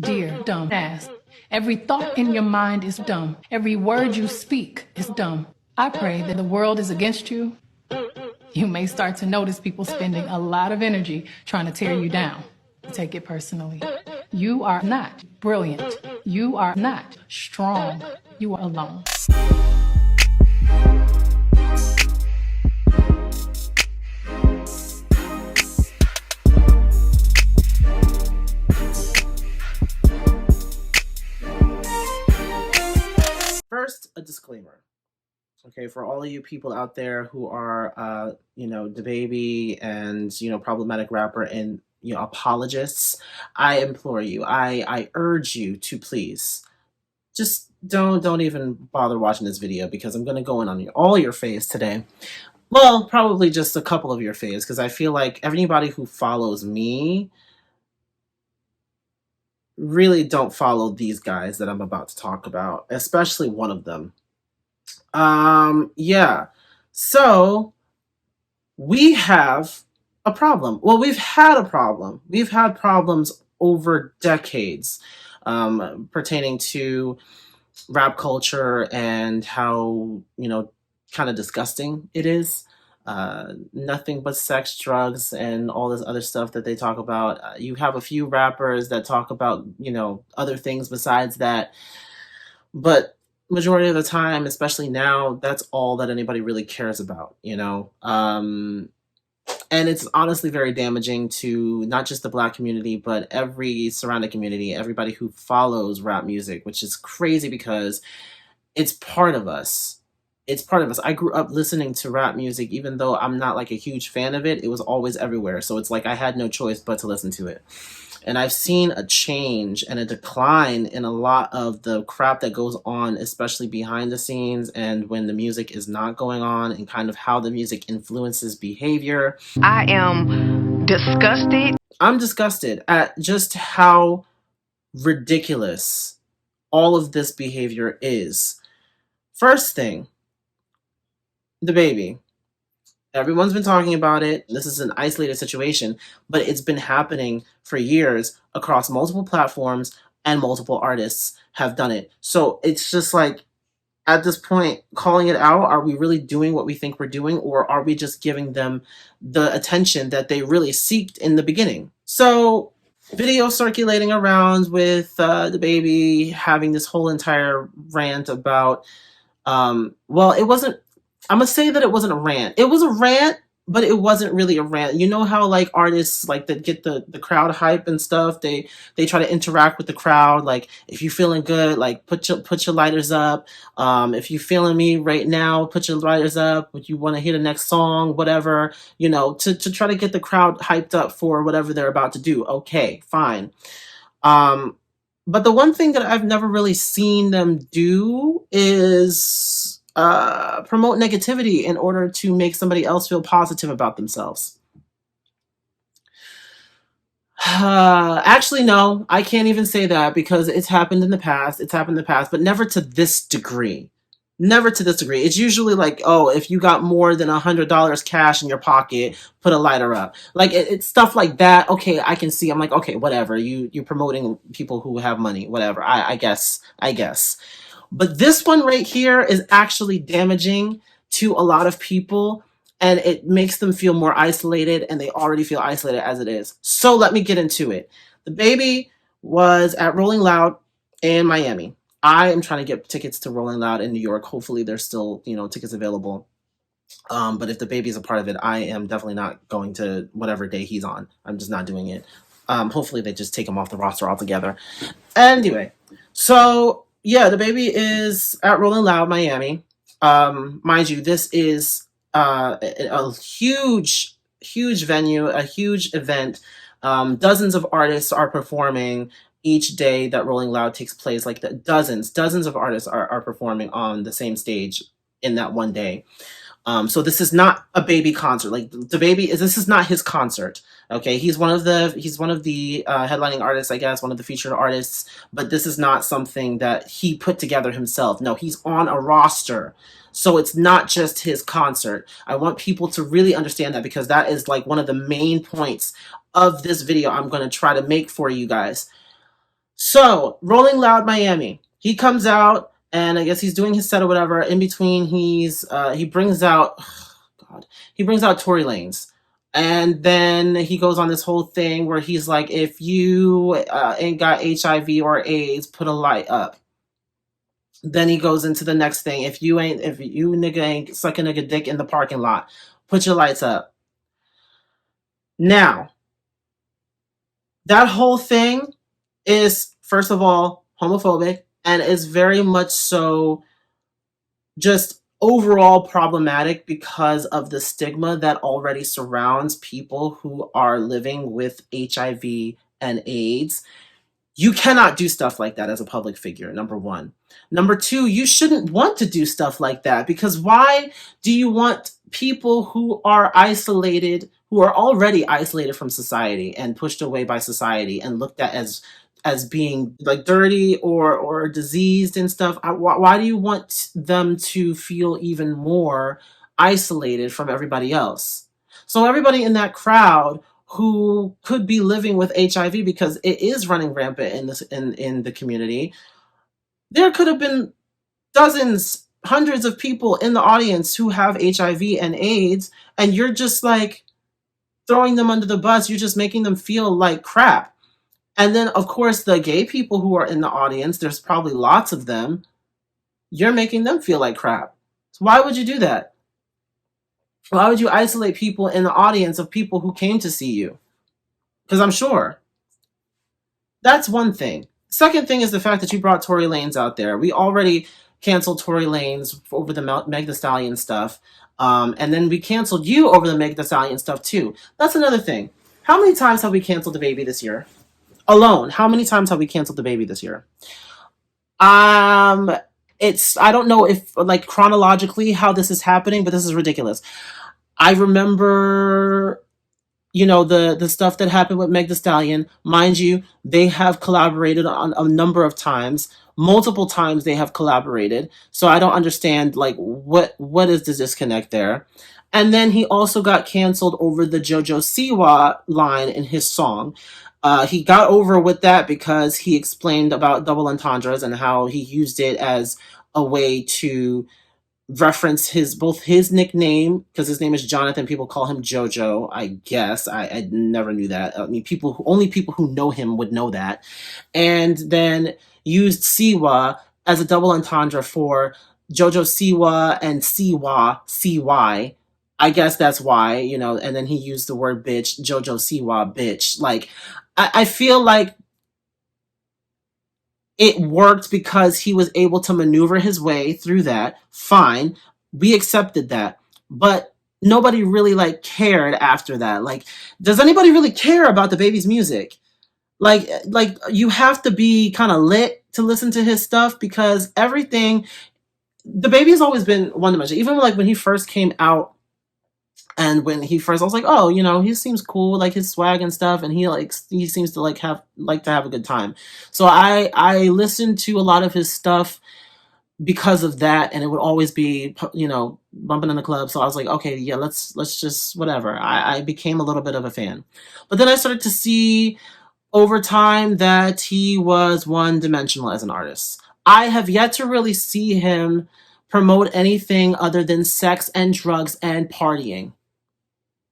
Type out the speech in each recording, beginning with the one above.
dear, dumb ass. Every thought in your mind is dumb. Every word you speak is dumb. I pray that the world is against you. You may start to notice people spending a lot of energy trying to tear you down. Take it personally. You are not brilliant. You are not strong. You are alone. First, a disclaimer. Okay, for all of you people out there who are, DaBaby and, problematic rapper and, apologists, I implore you, I urge you to please just don't even bother watching this video, because I'm going to go in on all your faves today. Well, probably just a couple of your faves, because I feel like everybody who follows me really don't follow these guys that I'm about to talk about, especially one of them. Yeah. So we have a problem. Well, we've had a problem. We've had problems over decades, pertaining to rap culture and how, kind of disgusting it is. Nothing but sex, drugs, and all this other stuff that they talk about. You have a few rappers that talk about, other things besides that. But majority of the time, especially now, that's all that anybody really cares about, and it's honestly very damaging to not just the Black community, but every surrounding community, everybody who follows rap music, which is crazy because it's part of us. It's part of us. I grew up listening to rap music, even though I'm not like a huge fan of it. It was always everywhere. So it's like I had no choice but to listen to it. And I've seen a change and a decline in a lot of the crap that goes on, especially behind the scenes and when the music is not going on, and kind of how the music influences behavior. I am disgusted. I'm disgusted at just how ridiculous all of this behavior is. First thing, DaBaby. Everyone's been talking about it. This is an isolated situation, but it's been happening for years across multiple platforms, and multiple artists have done it. So it's just like, at this point, calling it out, are we really doing what we think we're doing, or are we just giving them the attention that they really seeked in the beginning? So video circulating around with DaBaby having this whole entire rant about, well, it wasn't, I'm going to say that it wasn't a rant. It was a rant, but it wasn't really a rant. You know how like artists like that get the crowd hype and stuff, they try to interact with the crowd. Like, if you're feeling good, like put your lighters up. If you're feeling me right now, put your lighters up. If you want to hear the next song, whatever, to try to get the crowd hyped up for whatever they're about to do. Okay, fine. But the one thing that I've never really seen them do is promote negativity in order to make somebody else feel positive about themselves. Actually, no, I can't even say that, because it's happened in the past. It's happened in the past, but never to this degree. Never to this degree. It's usually like, oh, if you got more than $100 cash in your pocket, put a lighter up. Like, it's stuff like that. Okay, I can see. I'm like, okay, whatever. You're promoting people who have money. Whatever. I guess. But this one right here is actually damaging to a lot of people, and it makes them feel more isolated, and they already feel isolated as it is. So let me get into it. DaBaby was at Rolling Loud in Miami. I am trying to get tickets to Rolling Loud in New York. Hopefully there's still, tickets available. But if DaBaby is a part of it, I am definitely not going to whatever day he's on. I'm just not doing it. Hopefully they just take him off the roster altogether. Anyway, so yeah, DaBaby is at Rolling Loud, Miami. Mind you, this is a huge venue, a huge event. Dozens of artists are performing each day that Rolling Loud takes place. Like dozens of artists are performing on the same stage in that one day. So this is not a Baby concert. Like this is not his concert. Okay, he's one of the headlining artists, I guess, one of the featured artists. But this is not something that he put together himself. No, he's on a roster. So it's not just his concert. I want people to really understand that, because that is like one of the main points of this video I'm going to try to make for you guys. So, Rolling Loud Miami. He comes out and I guess he's doing his set or whatever. In between, he brings out God, he brings out Tory Lanez. And then he goes on this whole thing where he's like, if you ain't got HIV or AIDS, put a light up. Then he goes into the next thing. If you nigga ain't sucking nigga dick in the parking lot, put your lights up. Now, that whole thing is, first of all, homophobic, and is very much so just overall problematic because of the stigma that already surrounds people who are living with HIV and AIDS. You cannot do stuff like that as a public figure, number one. Number two, you shouldn't want to do stuff like that, because why do you want people who are isolated, who are already isolated from society and pushed away by society and looked at as being like dirty or diseased and stuff? Why do you want them to feel even more isolated from everybody else? So everybody in that crowd who could be living with HIV, because it is running rampant in the community, there could have been dozens, hundreds of people in the audience who have HIV and AIDS, and you're just like throwing them under the bus. You're just making them feel like crap. And then, of course, the gay people who are in the audience, there's probably lots of them, you're making them feel like crap. So why would you do that? Why would you isolate people in the audience of people who came to see you? Because I'm sure. That's one thing. Second thing is the fact that you brought Tory Lanez out there. We already canceled Tory Lanez over the Meg Thee Stallion stuff. And then we canceled you over the Meg Thee Stallion stuff too. That's another thing. How many times have we canceled DaBaby this year? Alone, how many times have we canceled DaBaby this year? I don't know if like chronologically how this is happening, but this is ridiculous. I remember, the stuff that happened with Meg Thee Stallion. Mind you, they have collaborated on a number of times. Multiple times they have collaborated. So I don't understand like what is the disconnect there. And then he also got canceled over the JoJo Siwa line in his song. He got over with that because he explained about double entendres and how he used it as a way to reference both his nickname, because his name is Jonathan. People call him JoJo, I guess. I never knew that. I mean, only people who know him would know that. And then used Siwa as a double entendre for JoJo Siwa and Siwa, CY. I guess that's why, and then he used the word bitch, JoJo Siwa, bitch. Like, I feel like it worked because he was able to maneuver his way through that. Fine. We accepted that. But nobody really like cared after that. Like, does anybody really care about DaBaby's music? Like you have to be kind of lit to listen to his stuff, because everything, DaBaby has always been one dimensional. Even like when he first came out, and when I was like, oh, he seems cool, like his swag and stuff, and he seems to have a good time. So I listened to a lot of his stuff because of that, and it would always be bumping in the club. So I was like, okay, yeah, let's just whatever. I became a little bit of a fan, but then I started to see over time that he was one dimensional as an artist. I have yet to really see him promote anything other than sex and drugs and partying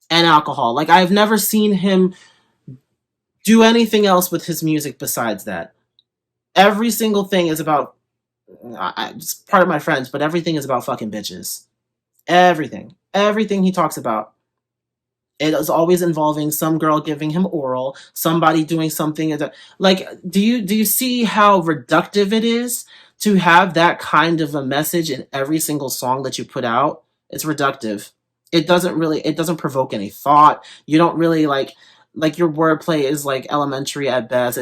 and alcohol. Like, I've never seen him do anything else with his music besides that. Every single thing is about, it's part of my friends, but everything is about fucking bitches. Everything he talks about, it is always involving some girl giving him oral, somebody doing something. Like, do you see how reductive it is to have that kind of a message in every single song that you put out? It's reductive. It doesn't provoke any thought. You don't really like your wordplay is like elementary at best.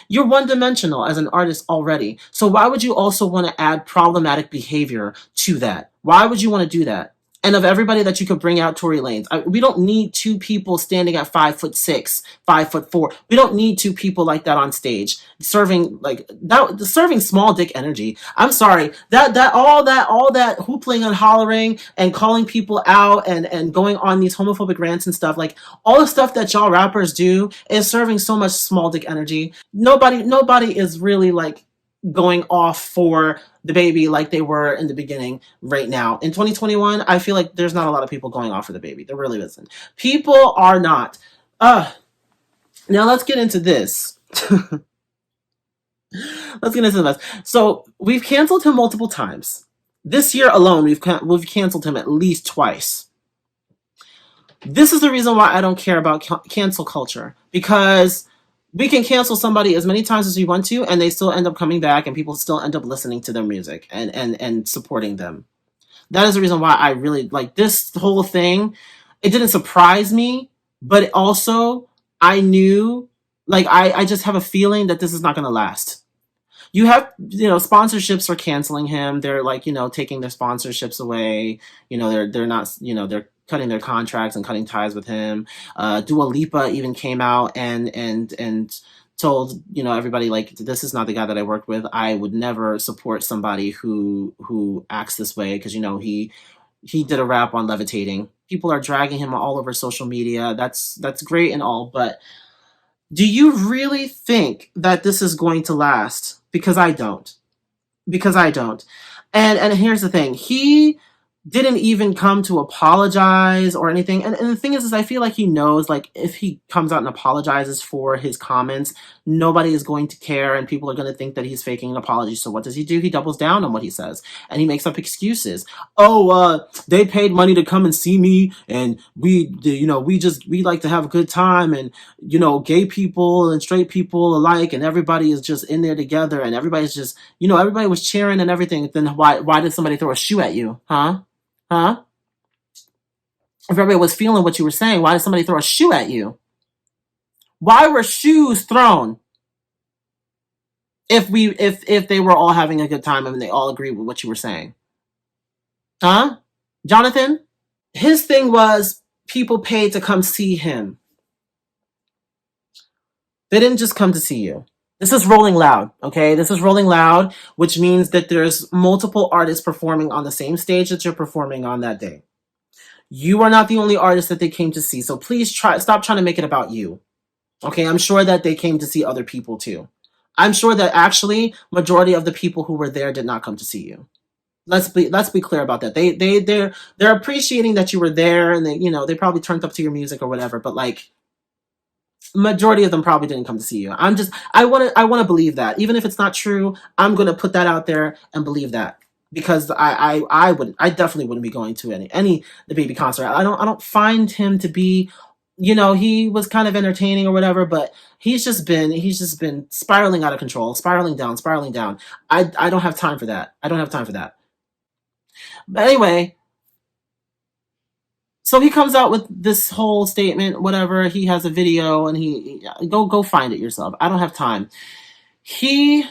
You're one dimensional as an artist already. So why would you also want to add problematic behavior to that? Why would you want to do that? And of everybody that you could bring out, Tory Lanez. We don't need two people standing at 5'6", 5'4". We don't need two people like that on stage serving like that, serving small dick energy. I'm sorry, all that hoopling and hollering and calling people out and going on these homophobic rants and stuff, like all the stuff that y'all rappers do is serving so much small dick energy. Nobody is really like going off for DaBaby like they were in the beginning right now. In 2021, I feel like there's not a lot of people going off for DaBaby. There really isn't. People are not. Now let's get into this. Let's get into this. So we've canceled him multiple times. This year alone, we've canceled him at least twice. This is the reason why I don't care about cancel culture, because we can cancel somebody as many times as we want to, and they still end up coming back, and people still end up listening to their music and supporting them. That is the reason why I really like this whole thing. It didn't surprise me, but also I knew, like, I just have a feeling that this is not going to last. You have, sponsorships are canceling him. They're like, taking their sponsorships away. They're not, they're cutting their contracts and cutting ties with him. Dua Lipa even came out and told, everybody, like, this is not the guy that I worked with. I would never support somebody who acts this way, because, he did a rap on levitating. People are dragging him all over social media. That's great and all, but do you really think that this is going to last? Because I don't. And here's the thing. He didn't even come to apologize or anything. And the thing is I feel like he knows, like, if he comes out and apologizes for his comments, nobody is going to care, and people are going to think that he's faking an apology. So what does he do? He doubles down on what he says, and he makes up excuses. They paid money to come and see me, and we like to have a good time, and, gay people and straight people alike, and everybody is just in there together, and everybody's just, everybody was cheering and everything. Then why did somebody throw a shoe at you? Huh? If everybody was feeling what you were saying, why did somebody throw a shoe at you? Why were shoes thrown? If they were all having a good time and they all agreed with what you were saying. Huh? Jonathan? His thing was people paid to come see him. They didn't just come to see you. This is Rolling Loud, okay? This is Rolling Loud, which means that there's multiple artists performing on the same stage that you're performing on that day. You are not the only artist that they came to see, so please stop trying to make it about you. Okay, I'm sure that they came to see other people too. I'm sure that actually majority of the people who were there did not come to see you. Let's be clear about that. They're appreciating that you were there, and they probably turned up to your music or whatever, but like, majority of them probably didn't come to see you. I want to believe that. Even if it's not true, I'm going to put that out there and believe that, because I definitely wouldn't be going to any DaBaby concert. I don't find him to be, he was kind of entertaining or whatever, but he's just been spiraling out of control, spiraling down. I don't have time for that. But anyway, so he comes out with this whole statement, whatever. He has a video, and he go find it yourself. I don't have time. He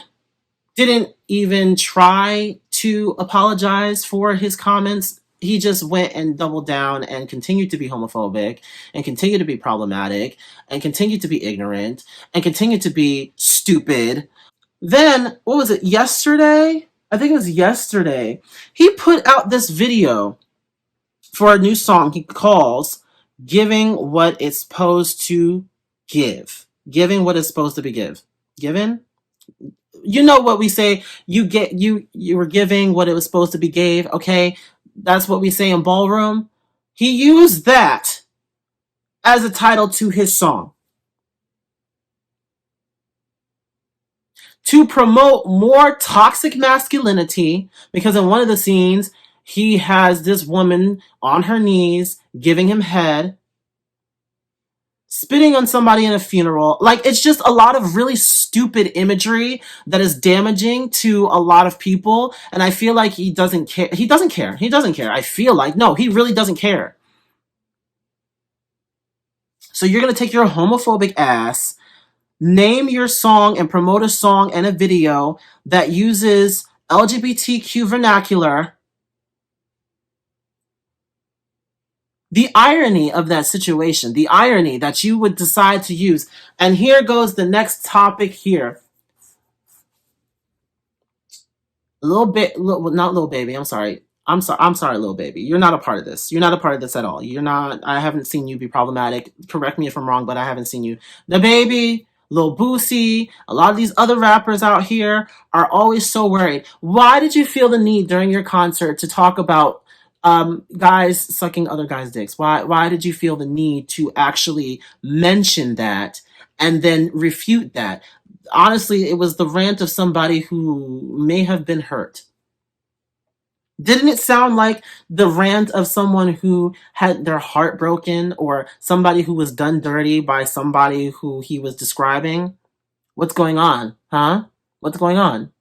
didn't even try to apologize for his comments. He just went and doubled down and continued to be homophobic, and continued to be problematic, and continued to be ignorant, and continued to be stupid. Then, what was it, yesterday? I think it was yesterday. He put out this video for a new song he calls Giving What It's Supposed to Give. Giving what it's supposed to be given. You know what we say, you were giving what it was supposed to be gave, okay? That's what we say in ballroom. He used that as a title to his song, to promote more toxic masculinity, because in one of the scenes, he has this woman on her knees giving him head, spitting on somebody in a funeral. Like, it's just a lot of really stupid imagery that is damaging to a lot of people. And I feel like he doesn't care. He doesn't care. I feel like, no, he really doesn't care. So you're going to take your homophobic ass, name your song and promote a song and a video that uses LGBTQ vernacular, The irony of that situation, the irony that you would decide to use. And here goes the next topic here. Not little baby. I'm sorry. I'm sorry, little baby. You're not a part of this. You're not a part of this at all. You're not. I haven't seen you be problematic. Correct me if I'm wrong, but I haven't seen you. DaBaby, Lil Boosie, a lot of these other rappers out here are always so worried. Why did you feel the need during your concert to talk about guys sucking other guys' dicks? Why did you feel the need to actually mention that and then refute that? Honestly, it was the rant of somebody who may have been hurt. Didn't it sound like the rant of someone who had their heart broken, or somebody who was done dirty by somebody who he was describing? What's going on? Huh? What's going on?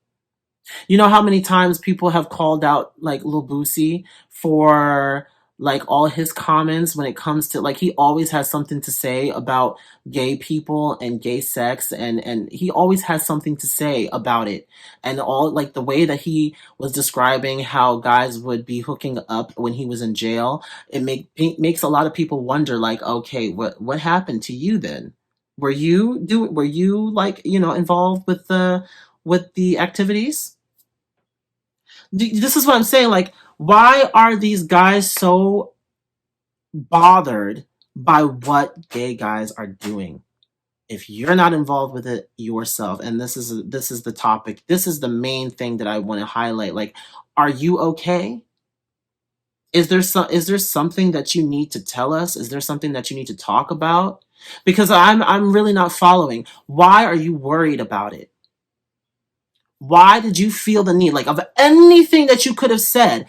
You know how many times people have called out like Lil Boosie for like all his comments when it comes to, like, he always has something to say about gay people and gay sex, and he always has something to say about it. And all, like, the way that he was describing how guys would be hooking up when he was in jail, makes a lot of people wonder, like, okay, what happened to you then? Were you like, involved with the activities? This is what I'm saying. Like, why are these guys so bothered by what gay guys are doing? If you're not involved with it yourself, and this is the topic, this is the main thing that I want to highlight. Like, are you okay? Is there something that you need to tell us? Is there something that you need to talk about? Because I'm really not following. Why are you worried about it? Why did you feel the need? Like, of anything that you could have said,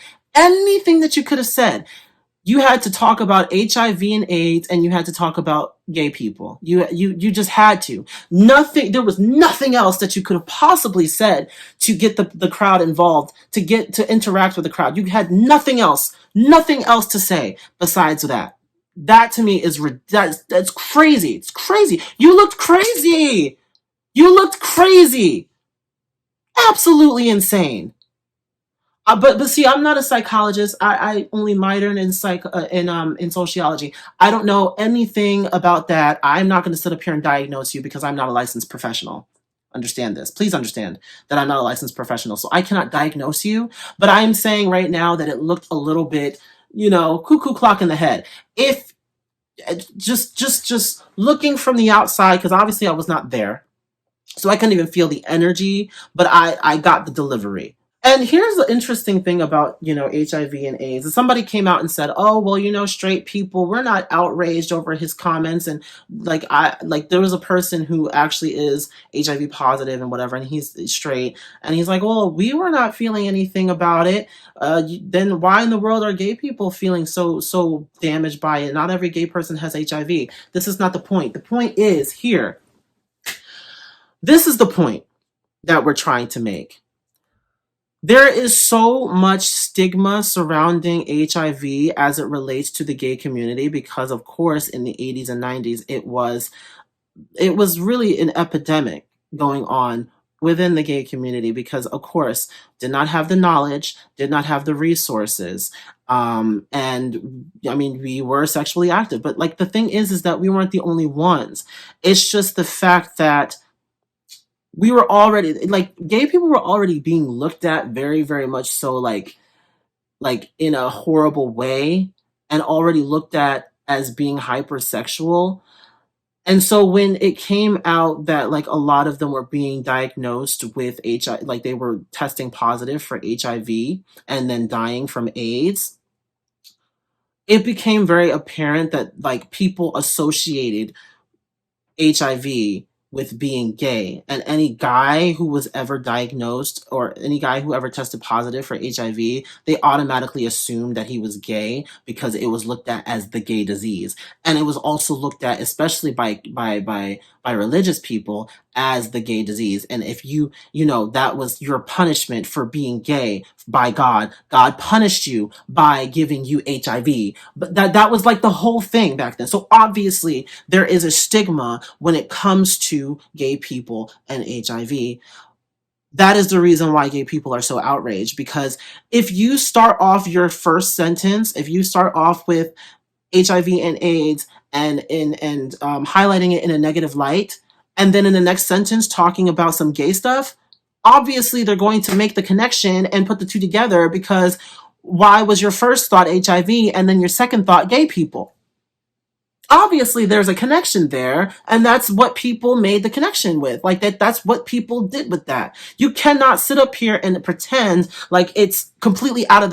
you had to talk about HIV and AIDS, and you had to talk about gay people. You just had to. There was nothing else that you could have possibly said to get the crowd involved, to interact with the crowd. You had nothing else to say besides that. That to me is that's crazy. It's crazy. You looked crazy. Absolutely insane. But see, I'm not a psychologist. I only minored in sociology. I don't know anything about that. I'm not going to sit up here and diagnose you because I'm not a licensed professional. Understand this. Please understand that I'm not a licensed professional, so I cannot diagnose you. But I'm saying right now that it looked a little bit, cuckoo clock in the head. If just looking from the outside, because obviously I was not there, so I couldn't even feel the energy, but I got the delivery. And here's the interesting thing about, HIV and AIDS. Somebody came out and said, oh, well, straight people, we're not outraged over his comments. And there was a person who actually is HIV positive and whatever, and he's straight. And he's like, well, we were not feeling anything about it. Then why in the world are gay people feeling so damaged by it? Not every gay person has HIV. This is not the point. The point is here. This is the point that we're trying to make. There is so much stigma surrounding HIV as it relates to the gay community because, of course, in the 80s and 90s, it was really an epidemic going on within the gay community because, of course, did not have the knowledge, did not have the resources. And I mean, we were sexually active, but like the thing is that we weren't the only ones. It's just the fact that we were already, like, gay people were already being looked at very, very much so, like in a horrible way, and already looked at as being hypersexual. And so when it came out that, like, a lot of them were being diagnosed with HIV, like they were testing positive for HIV and then dying from AIDS, it became very apparent that, like, people associated HIV with being gay, and any guy who was ever diagnosed or any guy who ever tested positive for HIV, they automatically assumed that he was gay because it was looked at as the gay disease. And it was also looked at, especially by religious people, as the gay disease. And if that was your punishment for being gay by God. God punished you by giving you HIV. But that was like the whole thing back then. So obviously there is a stigma when it comes to gay people and HIV. That is the reason why gay people are so outraged, because if you start off your first sentence, if you start off with, HIV and AIDS and highlighting it in a negative light, and then in the next sentence talking about some gay stuff, obviously they're going to make the connection and put the two together, because why was your first thought HIV and then your second thought gay people? Obviously there's a connection there, and that's what people made the connection with. Like that's what people did with that. You cannot sit up here and pretend like it's completely out of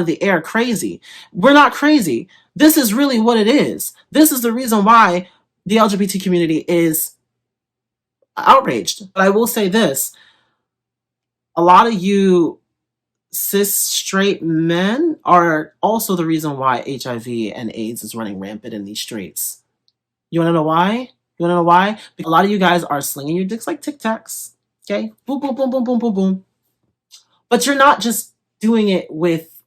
the air crazy. We're not crazy. This is really what it is. This is the reason why the LGBT community is outraged. But I will say this: a lot of you cis straight men are also the reason why HIV and AIDS is running rampant in these streets. You want to know why? You want to know why? Because a lot of you guys are slinging your dicks like Tic Tacs. Okay? Boom, boom, boom, boom, boom, boom, boom. But you're not just doing it with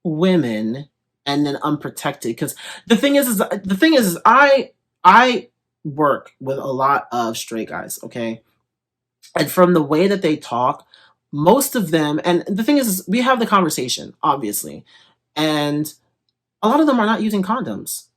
women and then unprotected. Because the thing is I work with a lot of straight guys, okay? And from the way that they talk, most of them, and the thing is we have the conversation, obviously, and a lot of them are not using condoms.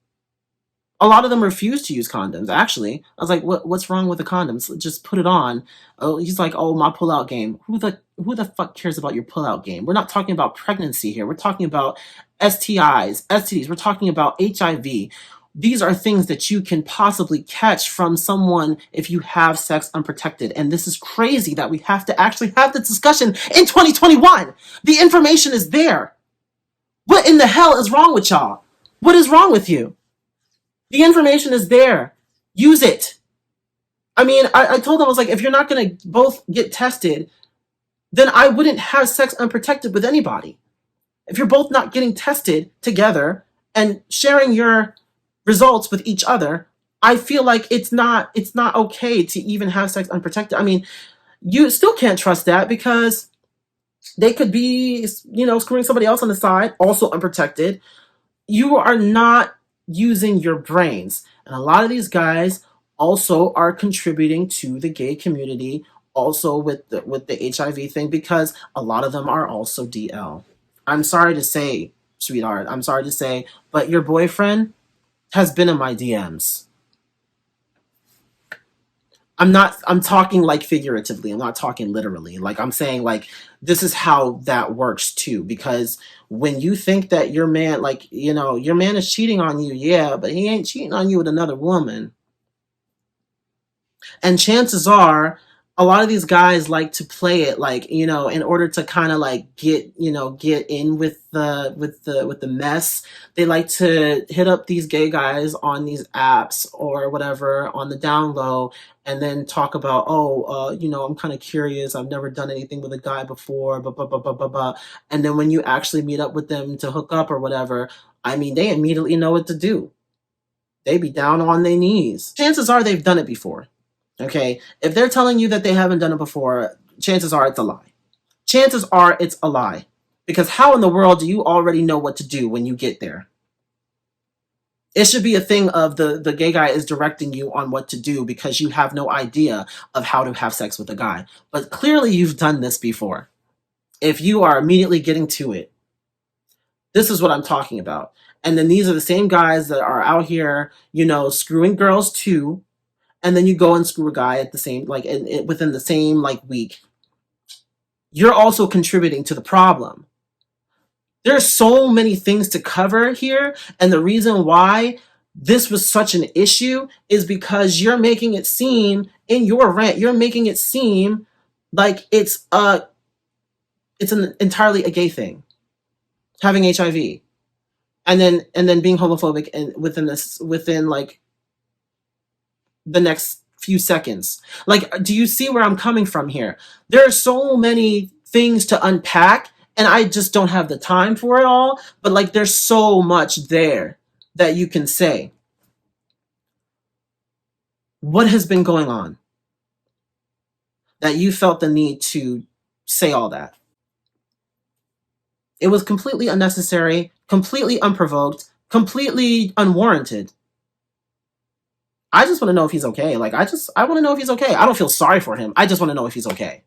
A lot of them refuse to use condoms, actually. I was like, what's wrong with the condoms? Just put it on. Oh, he's like, oh, my pullout game. Who the fuck cares about your pullout game? We're not talking about pregnancy here. We're talking about STIs, STDs. We're talking about HIV. These are things that you can possibly catch from someone if you have sex unprotected. And this is crazy that we have to actually have this discussion in 2021. The information is there. What in the hell is wrong with y'all? What is wrong with you? The information is there. Use it. I mean, I told them, I was like, if you're not going to both get tested, then I wouldn't have sex unprotected with anybody. If you're both not getting tested together and sharing your results with each other, I feel like it's not okay to even have sex unprotected. I mean, you still can't trust that, because they could be, screwing somebody else on the side, also unprotected. You are not using your brains. And a lot of these guys also are contributing to the gay community, also with the HIV thing, because a lot of them are also DL. I'm sorry to say, sweetheart, I'm sorry to say, but your boyfriend has been in my DMs. I'm talking like figuratively. I'm not talking literally. Like, I'm saying, like, this is how that works too. Because when you think that your man, like, your man is cheating on you, yeah, but he ain't cheating on you with another woman. And chances are, a lot of these guys like to play it like, in order to kind of like get in with the mess. They like to hit up these gay guys on these apps or whatever on the down low, and then talk about, I'm kind of curious. I've never done anything with a guy before, blah, blah, blah, blah, blah, blah. And then when you actually meet up with them to hook up or whatever, I mean, they immediately know what to do. They be down on their knees. Chances are they've done it before. Okay, if they're telling you that they haven't done it before, chances are it's a lie. Chances are it's a lie. Because how in the world do you already know what to do when you get there? It should be a thing of the gay guy is directing you on what to do because you have no idea of how to have sex with a guy. But clearly you've done this before. If you are immediately getting to it, this is what I'm talking about. And then these are the same guys that are out here, screwing girls too. And then you go and screw a guy at the same, within the same week. You're also contributing to the problem. There's so many things to cover here, and the reason why this was such an issue is because you're making it seem in your rant. You're making it seem like it's an entirely a gay thing, having HIV, and then being homophobic, and within the next few seconds. Do you see where I'm coming from here? There are so many things to unpack, and I just don't have the time for it all, but there's so much there that you can say. What has been going on that you felt the need to say all that? It was completely unnecessary, completely unprovoked, completely unwarranted. I just want to know if he's okay. I want to know if he's okay. I don't feel sorry for him. I just want to know if he's okay.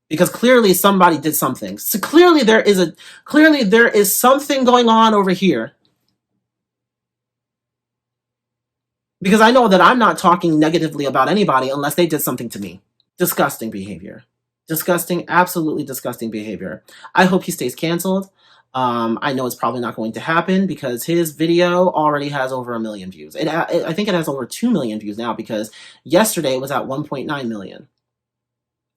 Because clearly somebody did something. So clearly there is something going on over here Because I know that I'm not talking negatively about anybody unless they did something to me. Disgusting behavior. Disgusting, absolutely disgusting behavior. I hope he stays canceled. I know it's probably not going to happen because his video already has over 1 million views. I think it has over 2 million views now because yesterday it was at 1.9 million.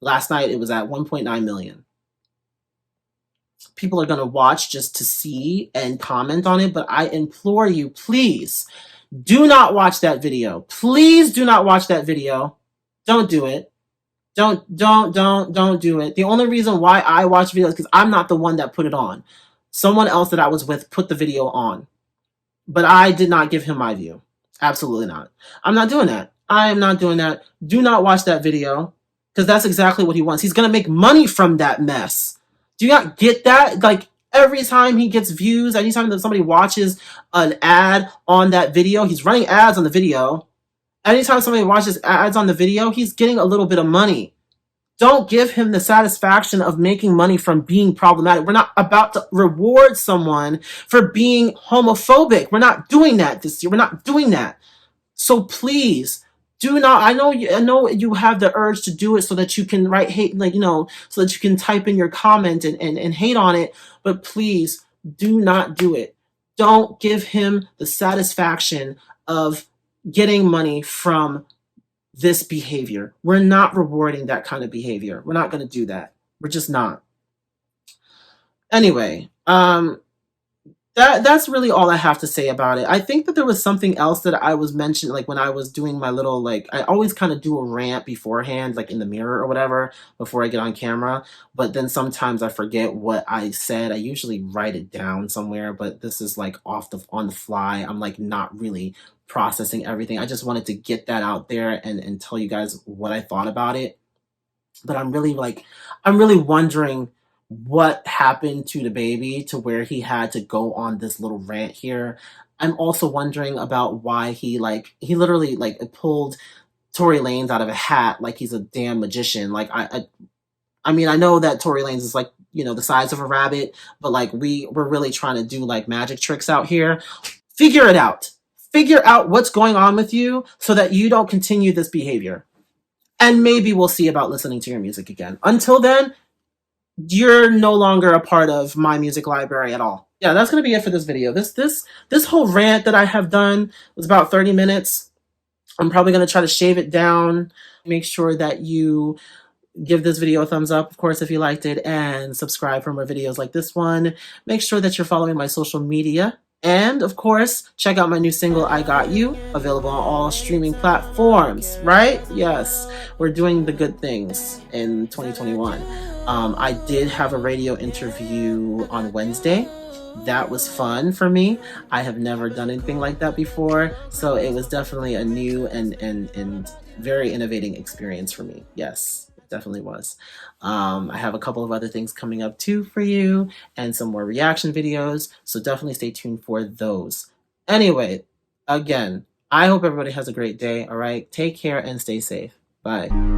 Last night it was at 1.9 million. People are going to watch just to see and comment on it, but I implore you, please do not watch that video. Please do not watch that video. Don't do it. Don't do it. The only reason why I watch videos is because I'm not the one that put it on. Someone else that I was with put the video on. But I did not give him my view. Absolutely not. I'm not doing that. I am not doing that. Do not watch that video because that's exactly what he wants. He's going to make money from that mess. Do you not get that? Like every time he gets views, anytime that somebody watches an ad on that video, he's running ads on the video. Anytime somebody watches ads on the video, he's getting a little bit of money. Don't give him the satisfaction of making money from being problematic. We're not about to reward someone for being homophobic. We're not doing that this year. We're not doing that. So please do not. I know you have the urge to do it so that you can write hate, so that you can type in your comment and hate on it. But please do not do it. Don't give him the satisfaction of getting money from this behavior. We're not rewarding that kind of behavior. We're not going to do that. We're just not. Anyway, that's really all I have to say about it. I think that there was something else that I was mentioning, like when I was doing my little, I always kind of do a rant beforehand, like in the mirror or whatever, before I get on camera. But then sometimes I forget what I said. I usually write it down somewhere, but this is like on the fly. I'm like not really processing everything. I just wanted to get that out there and tell you guys what I thought about it. But I'm really wondering what happened to DaBaby to where he had to go on this little rant here. I'm also wondering about why he literally pulled Tory Lanez out of a hat like he's a damn magician. Like I mean, I know that Tory Lanez is like, the size of a rabbit, but like we're really trying to do like magic tricks out here. Figure it out. Figure out what's going on with you so that you don't continue this behavior. And maybe we'll see about listening to your music again. Until then, you're no longer a part of my music library at all. Yeah, that's going to be it for this video. This whole rant that I have done was about 30 minutes. I'm probably going to try to shave it down. Make sure that you give this video a thumbs up, of course, if you liked it, and subscribe for more videos like this one. Make sure that you're following my social media. And, of course, check out my new single, I Got You, available on all streaming platforms, right? Yes, we're doing the good things in 2021. I did have a radio interview on Wednesday. That was fun for me. I have never done anything like that before, so it was definitely a new and very innovating experience for me. Yes, it definitely was. I have a couple of other things coming up too for you and some more reaction videos, so definitely stay tuned for those. Anyway, again, I hope everybody has a great day, all right? Take care and stay safe. Bye.